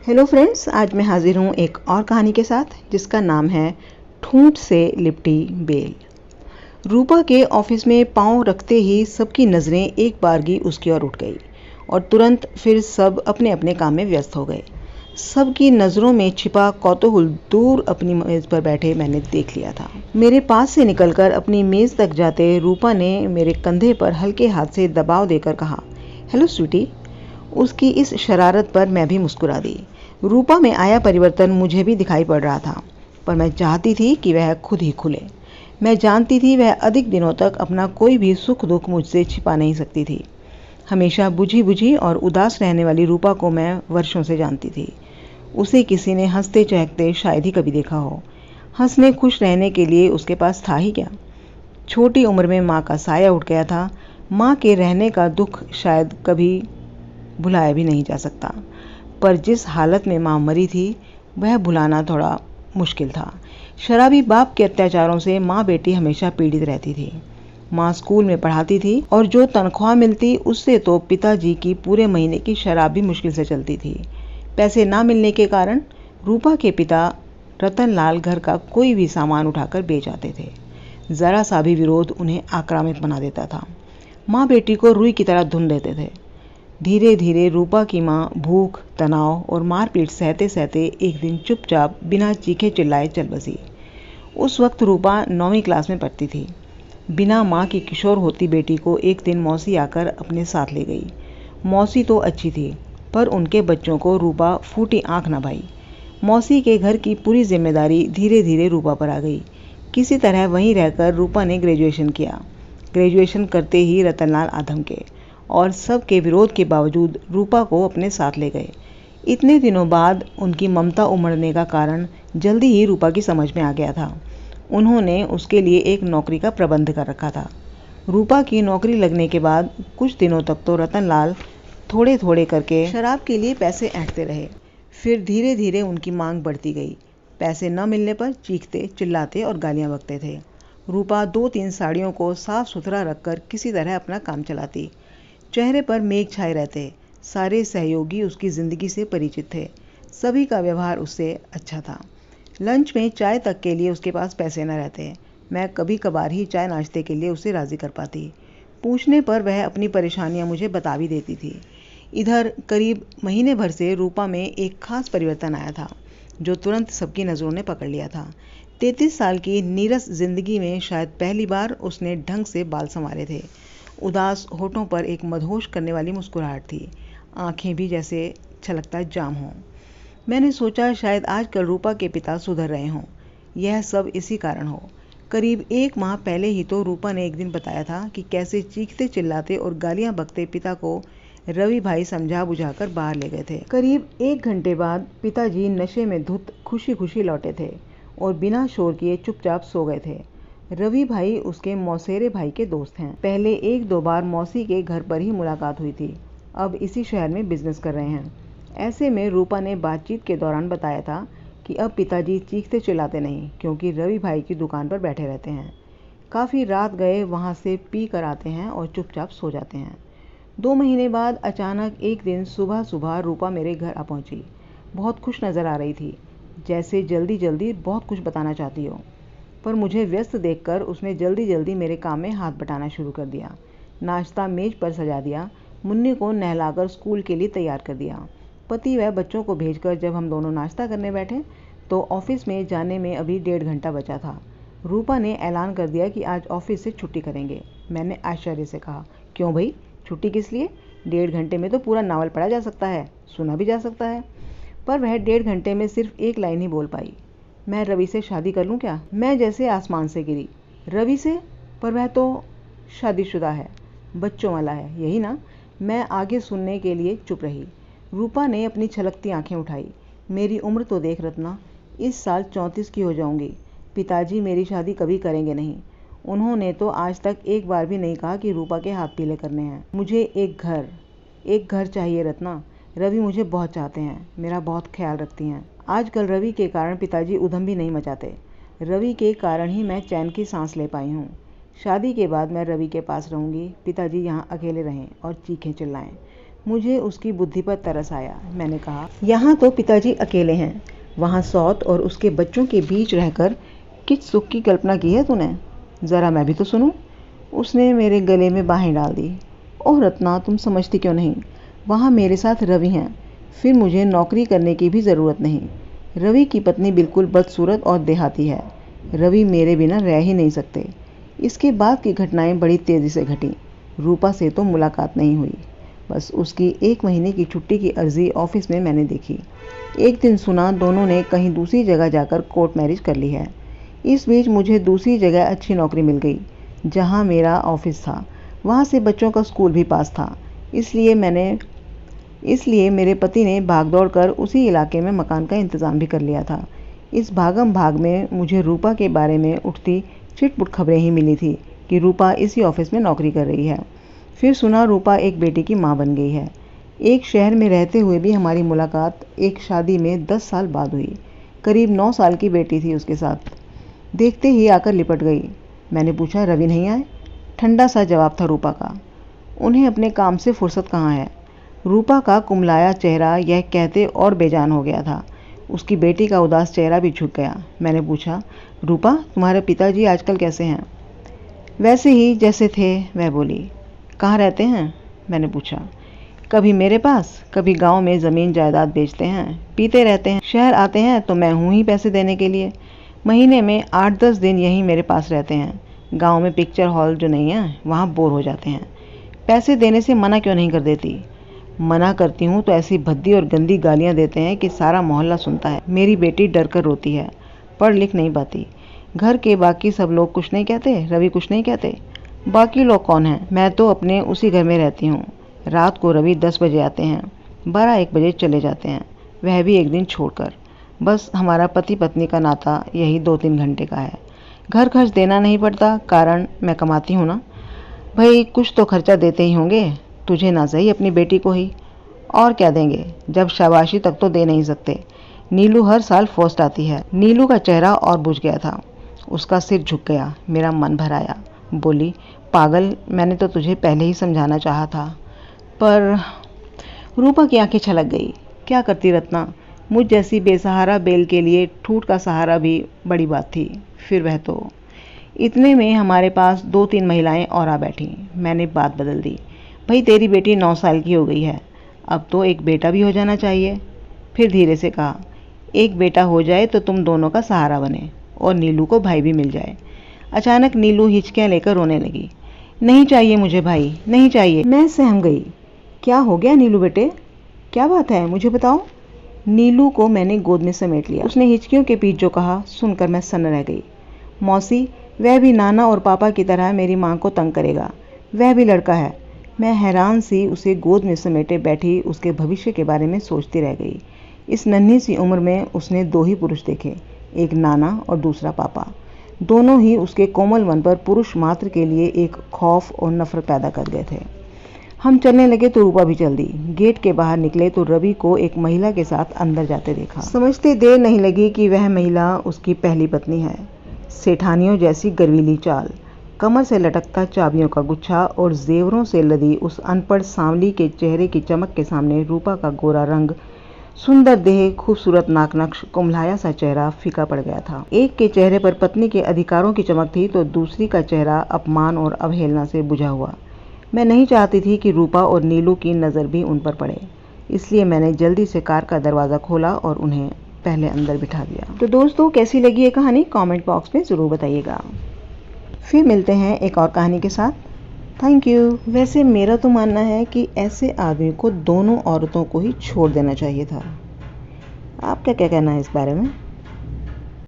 Hello friends, आज मैं हाजिर हूँ एक और कहानी के साथ जिसका नाम है ठूंठ से लिपटी बेल। रूपा के ऑफिस में पांव रखते ही सबकी नज़रें एक बारगी उसकी ओर उठ गई और तुरंत फिर सब अपने अपने काम में व्यस्त हो गए। सबकी नज़रों में छिपा कौतूहल दूर अपनी मेज़ पर बैठे मैंने देख लिया था। मेरे पास से निकलकर अपनी मेज़ तक जाते रूपा ने मेरे कंधे पर हल्के हाथ से दबाव देकर कहा, हेलो स्वीटी। उसकी इस शरारत पर मैं भी मुस्कुरा दी। रूपा में आया परिवर्तन मुझे भी दिखाई पड़ रहा था, पर मैं चाहती थी कि वह खुद ही खुले। मैं जानती थी वह अधिक दिनों तक अपना कोई भी सुख दुख मुझसे छिपा नहीं सकती थी। हमेशा बुझी बुझी और उदास रहने वाली रूपा को मैं वर्षों से जानती थी। उसे किसी ने हंसते चहकते शायद ही कभी देखा हो। हंसने खुश रहने के लिए उसके पास था ही क्या। छोटी उम्र में माँ का साया उठ गया था। माँ के रहने का दुख शायद कभी भुलाया भी नहीं जा सकता, पर जिस हालत में माँ मरी थी वह भुलाना थोड़ा मुश्किल था। शराबी बाप के अत्याचारों से माँ बेटी हमेशा पीड़ित रहती थी। माँ स्कूल में पढ़ाती थी और जो तनख्वाह मिलती उससे तो पिताजी की पूरे महीने की शराब भी मुश्किल से चलती थी। पैसे ना मिलने के कारण रूपा के पिता रतनलाल घर का कोई भी सामान उठाकर बेच आते थे। ज़रा सा भी विरोध उन्हें आक्रामक बना देता था। माँ बेटी को रुई की तरह धुन देते थे। धीरे धीरे रूपा की माँ भूख, तनाव और मारपीट सहते सहते एक दिन चुपचाप बिना चीखे चिल्लाए चल बसी। उस वक्त रूपा 9वीं क्लास में पढ़ती थी। बिना माँ की किशोर होती बेटी को एक दिन मौसी आकर अपने साथ ले गई। मौसी तो अच्छी थी, पर उनके बच्चों को रूपा फूटी आंख न भाई। मौसी के घर की पूरी जिम्मेदारी धीरे धीरे रूपा पर आ गई। किसी तरह वहीं रहकर रूपा ने ग्रेजुएशन किया। ग्रेजुएशन करते ही रतनलाल आधम के और सबके विरोध के बावजूद रूपा को अपने साथ ले गए। इतने दिनों बाद उनकी ममता उमड़ने का कारण जल्दी ही रूपा की समझ में आ गया था। उन्होंने उसके लिए एक नौकरी का प्रबंध कर रखा था। रूपा की नौकरी लगने के बाद कुछ दिनों तक तो रतनलाल थोड़े थोड़े करके शराब के लिए पैसे ऐंठते रहे। फिर धीरे धीरे उनकी मांग बढ़ती गई। पैसे न मिलने पर चीखते चिल्लाते और गालियां बकते थे। रूपा 2-3 साड़ियों को साफ सुथरा रखकर किसी तरह अपना काम चलाती। चेहरे पर मेघ छाए रहते। सारे सहयोगी उसकी ज़िंदगी से परिचित थे। सभी का व्यवहार उससे अच्छा था। लंच में चाय तक के लिए उसके पास पैसे न रहते। मैं कभी कभार ही चाय नाश्ते के लिए उसे राज़ी कर पाती। पूछने पर वह अपनी परेशानियां मुझे बता भी देती थी। इधर करीब महीने भर से रूपा में एक खास परिवर्तन आया था, जो तुरंत सबकी नज़रों ने पकड़ लिया था। 33 साल की नीरस जिंदगी में शायद पहली बार उसने ढंग से बाल संवारे थे। उदास होठों पर एक मदहोश करने वाली मुस्कुराहट थी। आंखें भी जैसे छलकता जाम हों। मैंने सोचा शायद आजकल रूपा के पिता सुधर रहे हों। यह सब इसी कारण हो। करीब 1 माह पहले ही तो रूपा ने एक दिन बताया था कि कैसे चीखते चिल्लाते और गालियां बकते पिता को रवि भाई समझा बुझाकर बाहर ले गए थे। करीब 1 घंटे बाद पिताजी नशे में धुत खुशी खुशी लौटे थे और बिना शोर किए चुपचाप सो गए थे। रवि भाई उसके मौसेरे भाई के दोस्त हैं। पहले 1-2 बार मौसी के घर पर ही मुलाकात हुई थी। अब इसी शहर में बिजनेस कर रहे हैं। ऐसे में रूपा ने बातचीत के दौरान बताया था कि अब पिताजी चीखते चिल्लाते नहीं, क्योंकि रवि भाई की दुकान पर बैठे रहते हैं। काफ़ी रात गए वहाँ से पी कर आते हैं और चुपचाप सो जाते हैं। 2 महीने बाद अचानक एक दिन सुबह सुबह रूपा मेरे घर आ पहुँची। बहुत खुश नज़र आ रही थी, जैसे जल्दी जल्दी बहुत कुछ बताना चाहती हो। पर मुझे व्यस्त देखकर उसने जल्दी जल्दी मेरे काम में हाथ बटाना शुरू कर दिया। नाश्ता मेज पर सजा दिया। मुन्नी को नहलाकर स्कूल के लिए तैयार कर दिया। पति व बच्चों को भेजकर जब हम दोनों नाश्ता करने बैठे तो ऑफिस में जाने में अभी 1.5 घंटा बचा था। रूपा ने ऐलान कर दिया कि आज ऑफिस से छुट्टी करेंगे। मैंने आश्चर्य से कहा, क्यों भाई, छुट्टी किस लिए? 1.5 घंटे में तो पूरा नावल पढ़ा जा सकता है, सुना भी जा सकता है। पर वह 1.5 घंटे में सिर्फ एक लाइन ही बोल पाई, मैं रवि से शादी कर लूँ क्या? मैं जैसे आसमान से गिरी। रवि से? पर वह तो शादीशुदा है, बच्चों वाला है, यही ना? मैं आगे सुनने के लिए चुप रही। रूपा ने अपनी छलकती आंखें उठाई। मेरी उम्र तो देख रत्ना, इस साल 34 की हो जाऊंगी। पिताजी मेरी शादी कभी करेंगे नहीं। उन्होंने तो आज तक एक बार भी नहीं कहा कि रूपा के हाथ पीले करने हैं। मुझे एक घर चाहिए रत्ना। रवि मुझे बहुत चाहते हैं, मेरा बहुत ख्याल रखती हैं। आजकल रवि के कारण पिताजी उधम भी नहीं मचाते। रवि के कारण ही मैं चैन की सांस ले पाई हूँ। शादी के बाद मैं रवि के पास रहूँगी, पिताजी यहाँ अकेले रहें और चीखें चिल्लाएं। मुझे उसकी बुद्धि पर तरस आया। मैंने कहा, यहाँ तो पिताजी अकेले हैं, वहाँ सौत और उसके बच्चों के बीच रहकर किस सुख की कल्पना की है तूने? ज़रा मैं भी तो सुनूं। उसने मेरे गले में बाहें डाल दी। ओह रत्ना, तुम समझती क्यों नहीं? वहाँ मेरे साथ रवि हैं, फिर मुझे नौकरी करने की भी ज़रूरत नहीं। रवि की पत्नी बिल्कुल बदसूरत और देहाती है। रवि मेरे बिना रह ही नहीं सकते। इसके बाद की घटनाएं बड़ी तेज़ी से घटीं। रूपा से तो मुलाकात नहीं हुई, बस उसकी 1 महीने की छुट्टी की अर्जी ऑफिस में मैंने देखी। एक दिन सुना दोनों ने कहीं दूसरी जगह जाकर कोर्ट मैरिज कर ली है। इस बीच मुझे दूसरी जगह अच्छी नौकरी मिल गई, जहां मेरा ऑफिस था। वहां से बच्चों का स्कूल भी पास था, इसलिए मेरे पति ने भाग दौड़ कर उसी इलाके में मकान का इंतज़ाम भी कर लिया था। इस भागम भाग में मुझे रूपा के बारे में उठती छिटपुट खबरें ही मिली थी कि रूपा इसी ऑफिस में नौकरी कर रही है। फिर सुना रूपा एक बेटी की माँ बन गई है। एक शहर में रहते हुए भी हमारी मुलाकात एक शादी में 10 साल बाद हुई। करीब 9 साल की बेटी थी उसके साथ। देखते ही आकर लिपट गई। मैंने पूछा, रवि नहीं आए? ठंडा सा जवाब था रूपा का, उन्हें अपने काम से फुर्सत कहाँ है। रूपा का कुमलाया चेहरा यह कहते और बेजान हो गया था। उसकी बेटी का उदास चेहरा भी झुक गया। मैंने पूछा, रूपा, तुम्हारे पिताजी आजकल कैसे हैं? वैसे ही जैसे थे, वह बोली। कहाँ रहते हैं? मैंने पूछा। कभी मेरे पास, कभी गांव में ज़मीन जायदाद बेचते हैं, पीते रहते हैं। शहर आते हैं तो मैं हूँ ही पैसे देने के लिए। महीने में 8-10 दिन यहीं मेरे पास रहते हैं। गांव में पिक्चर हॉल जो नहीं है, वहाँ बोर हो जाते हैं। पैसे देने से मना क्यों नहीं कर देती? मना करती हूँ तो ऐसी भद्दी और गंदी गालियाँ देते हैं कि सारा मोहल्ला सुनता है। मेरी बेटी डर कर रोती है, पढ़ लिख नहीं पाती। घर के बाकी सब लोग कुछ नहीं कहते, रवि कुछ नहीं कहते। बाकी लोग कौन हैं? मैं तो अपने उसी घर में रहती हूँ। रात को रवि 10 बजे आते हैं, 12-1 बजे चले जाते हैं, वह भी एक दिन छोड़कर। बस हमारा पति पत्नी का नाता यही 2-3 घंटे का है। घर खर्च देना नहीं पड़ता, कारण मैं कमाती हूँ ना। भाई कुछ तो खर्चा देते ही होंगे, तुझे ना सही अपनी बेटी को ही। और क्या देंगे, जब शाबाशी तक तो दे नहीं सकते। नीलू हर साल फर्स्ट आती है। नीलू का चेहरा और बुझ गया था, उसका सिर झुक गया। मेरा मन भर आया। बोली, पागल, मैंने तो तुझे पहले ही समझाना चाहा था, पर। रूपा की आंखें छलक गई। क्या करती रत्ना, मुझ जैसी बेसहारा बेल के लिए ठूठ का सहारा भी बड़ी बात थी। फिर वह तो। इतने में हमारे पास 2-3 महिलाएं और आ बैठी। मैंने बात बदल दी। भाई तेरी बेटी 9 साल की हो गई है, अब तो एक बेटा भी हो जाना चाहिए। फिर धीरे से कहा, एक बेटा हो जाए तो तुम दोनों का सहारा बने और नीलू को भाई भी मिल जाए। अचानक नीलू हिचकियाँ लेकर रोने लगी। नहीं चाहिए मुझे भाई, नहीं चाहिए। मैं सहम गई। क्या हो गया नीलू बेटे, क्या बात है, मुझे बताओ। नीलू को मैंने गोद में समेट लिया। उसने हिचकियों के बीच जो कहा सुनकर मैं सन्न रह गई। मौसी, वह भी नाना और पापा की तरह मेरी माँ को तंग करेगा, वह भी लड़का है। मैं हैरान सी उसे गोद में समेटे बैठी उसके भविष्य के बारे में सोचती रह गई। इस नन्ही सी उम्र में उसने 2 ही पुरुष देखे, एक नाना और दूसरा पापा। दोनों ही उसके कोमल मन पर पुरुष मात्र के लिए एक खौफ और नफरत पैदा कर गए थे। हम चलने लगे तो रूपा भी चल दी। गेट के बाहर निकले तो रवि को एक महिला के साथ अंदर जाते देखा। समझते देर नहीं लगी कि वह महिला उसकी पहली पत्नी है। सेठानियों जैसी गर्वीली चाल, कमर से लटकता चाबियों का गुच्छा और जेवरों से लदी उस अनपढ़ सांवली के चेहरे की चमक के सामने रूपा का गोरा रंग, सुंदर देह, खूबसूरत नाकनक्श, कुम्हलाया सा चेहरा फीका पड़ गया था। एक के चेहरे पर पत्नी के अधिकारों की चमक थी तो दूसरी का चेहरा अपमान और अवहेलना से बुझा हुआ। मैं नहीं चाहती थी कि रूपा और नीलू की नज़र भी उन पर पड़े, इसलिए मैंने जल्दी से कार का दरवाज़ा खोला और उन्हें पहले अंदर बिठा दिया। तो दोस्तों, कैसी लगी ये कहानी कमेंट बॉक्स में ज़रूर बताइएगा। फिर मिलते हैं एक और कहानी के साथ। Thank you. वैसे मेरा तो मानना है कि ऐसे आदमी को दोनों औरतों को ही छोड़ देना चाहिए था। आपका क्या कहना है इस बारे में?